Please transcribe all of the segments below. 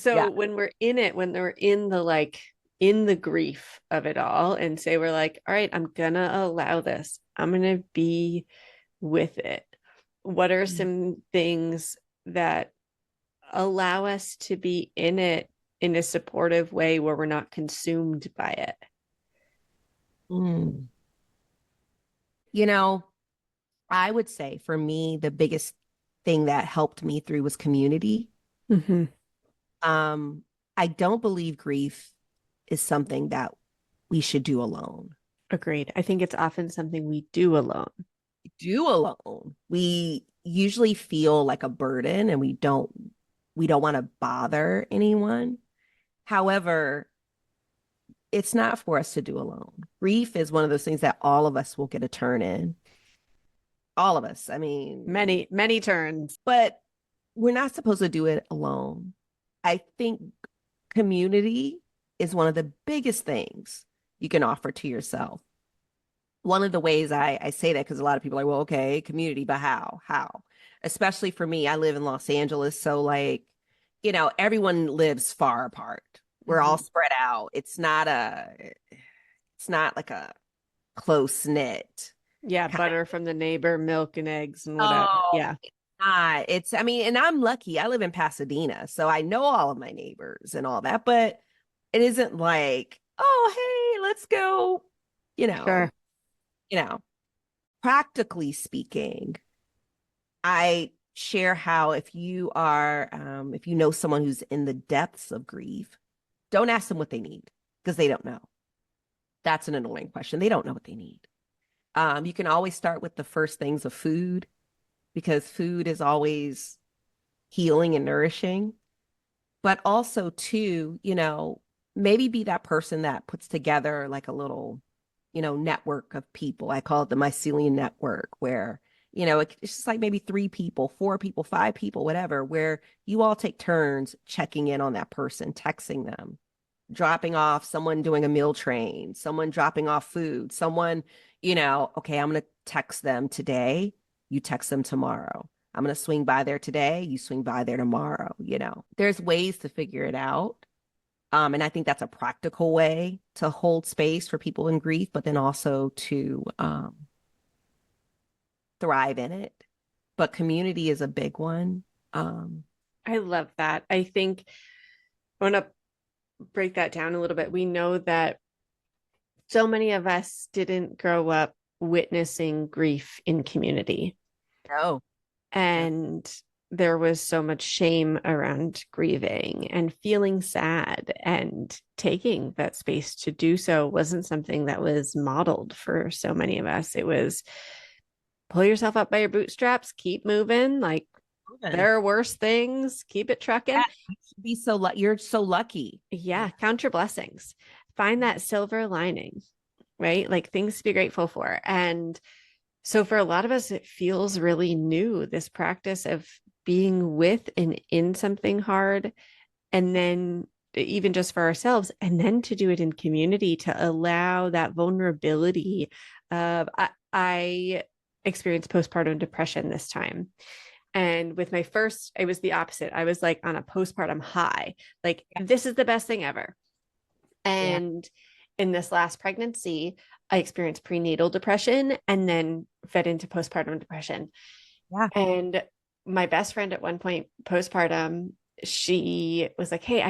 So Yeah. when we're in it, when we're in the like in the grief of it all, and say we're like, all right, I'm gonna allow this. I'm gonna be with it. What are some things that allow us to be in it in a supportive way where we're not consumed by it? Mm. You know, I would say for me, the biggest thing that helped me through was community. Mm-hmm. Um, I don't believe grief is something that we should do alone. Agreed. I think it's often something we do alone. Do alone. We usually feel like a burden and we don't want to bother anyone. However, it's not for us to do alone. Grief is one of those things that all of us will get a turn in. All of us. I mean, Many, many turns. but we're not supposed to do it alone. I think community is one of the biggest things you can offer to yourself. One of the ways I say that, because a lot of people are like, well, okay, community, but how? How? Especially for me, I live in Los Angeles. So, like, everyone lives far apart. We're all Mm-hmm. spread out. It's not like a close knit Yeah, kind of. butter from the neighbor, milk and eggs and whatever. Oh, Yeah, it's not. I mean, and I'm lucky. I live in Pasadena, so I know all of my neighbors and all that, but it isn't like, oh, hey, let's go, you know, sure. you know, practically speaking, I share how if you know someone who's in the depths of grief, don't ask them what they need because they don't know. That's an annoying question. They don't know what they need. You can always start with the first things of food because food is always healing and nourishing, but also too, maybe be that person that puts together like a little, network of people. I call it the mycelium network, where, it's just like maybe 3 people, 4 people, 5 people, whatever, where you all take turns checking in on that person, texting them, dropping off, someone doing a meal train, someone dropping off food, someone, okay, I'm going to text them today. You text them tomorrow. I'm going to swing by there today. You swing by there tomorrow. There's ways to figure it out. And I think that's a practical way to hold space for people in grief, but then also to thrive in it. But community is a big one. Um, I love that. I think I want to break that down a little bit. We know that so many of us didn't grow up witnessing grief in community. no, no, And there was so much shame around grieving and feeling sad, and taking that space to do so wasn't something that was modeled for so many of us. It was pull yourself up by your bootstraps, keep moving. Like proven. there are worse things, keep it trucking. Yeah, you should be you're so lucky. Yeah, count your blessings. Find that silver lining, right? Like things to be grateful for. And so for a lot of us, it feels really new, this practice of being with and in something hard, and then even just for ourselves, and then to do it in community to allow that vulnerability of I experienced postpartum depression this time. And with my first, it was the opposite. I was like on a postpartum high, like Yeah, this is the best thing ever. yeah, And in this last pregnancy, I experienced prenatal depression and then fed into postpartum depression. yeah. And my best friend at one point, postpartum, she was like, hey,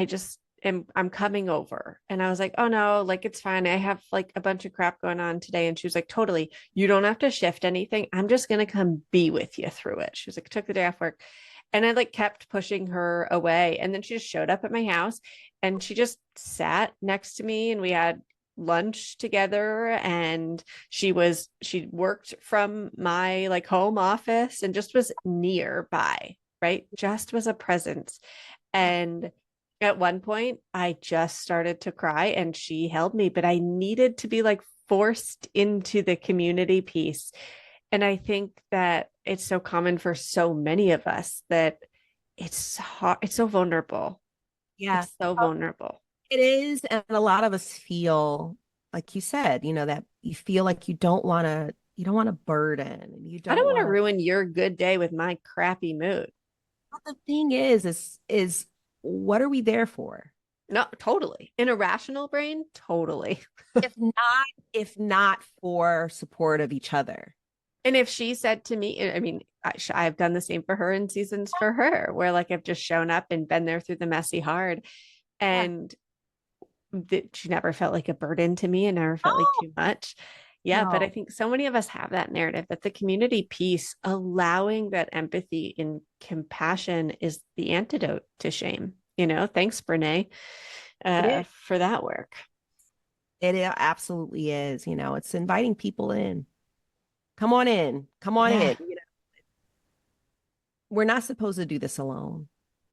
I'm coming over. And I was like, oh no, like it's fine. I have like a bunch of crap going on today. And she was like, totally, you don't have to shift anything. I'm just going to come be with you through it. She was like, took the day off work. And I like kept pushing her away. And then she just showed up at my house and she just sat next to me and we had lunch together, and she worked from my like home office and just was nearby, right? Just was a presence. And at one point I just started to cry and she held me, but I needed to be like forced into the community piece. And I think that it's so common for so many of us that it's hard, it's so vulnerable. Yeah. It's so vulnerable. It is. And a lot of us feel, like you said, that you feel like you don't want to burden and you I don't don't want to want to. ruin your good day with my crappy mood. But the thing is what are we there for? No, totally. In a rational brain, totally. If not, if not for support of each other. And if she said to me, I mean, I've done the same for her in seasons for her, where like I've just shown up and been there through the messy hard. Yeah. And she never felt like a burden to me and never felt like Oh, too much. Yeah, but I no. think so many of us have that narrative that the community piece, allowing that empathy and compassion is the antidote to shame. Thanks, Brene, It is. for that work. It absolutely is. It's inviting people in. Come on in. Come on Yeah. in. We're not supposed to do this alone.